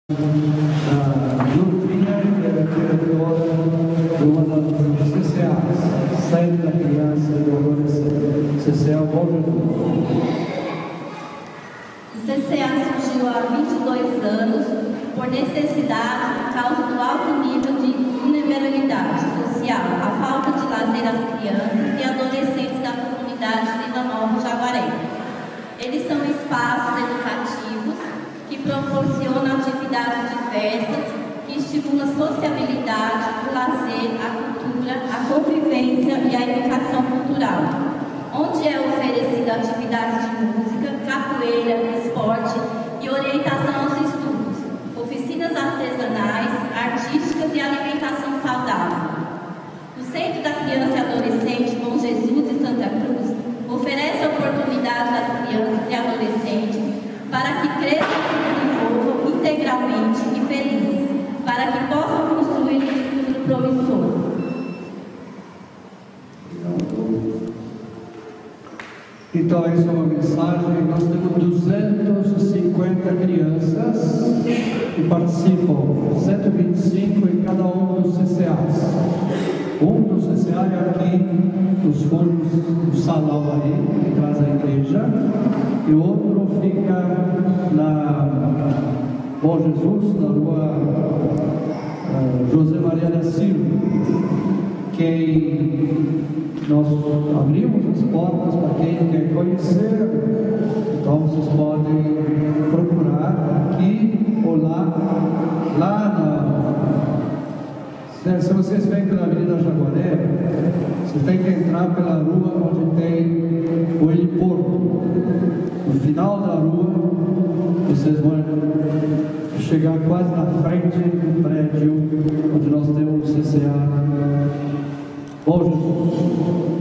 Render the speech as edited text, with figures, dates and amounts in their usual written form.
doutrina que era criadora de uma das CCAs, Centro da Criança e do Adolescente, CCA Bom Jesus. O CCA surgiu há 22 anos por necessidade por causa do alto nível de vulnerabilidade social, a falta de lazer às crianças e adolescentes da comunidade Vila Nova Jaguaré. Eles são espaços educativos que proporcionam atividades diversas, que estimulam a sociabilidade, o lazer, a cultura, a convivência e a educação cultural, onde é oferecida atividades de música, capoeira, esporte e orientação aos estudos, oficinas artesanais, artísticas e alimentação saudável. O Centro da Criança e Adolescente Bom Jesus de Santa Cruz oferece oportunidades às crianças e adolescentes para que cresçam e se desenvolvam integralmente e felizes, para que possam construir um futuro promissor. Então, essa é uma mensagem. Nós temos 250 crianças que participam, 125 em cada um dos CCAs. Um dos CCAs é aqui nos fundos do salão aí, atrás da igreja, e o outro fica na Bom Jesus, na rua José Maria da Silva, que nós abrimos as portas para quem quer conhecer. Então vocês podem procurar aqui ou se vocês vêm pela Avenida Jaguaré, você tem que entrar pela rua onde tem o heliporto. No final da rua, vocês vão chegar quase na frente do prédio onde nós temos o CCA Bom Jesus.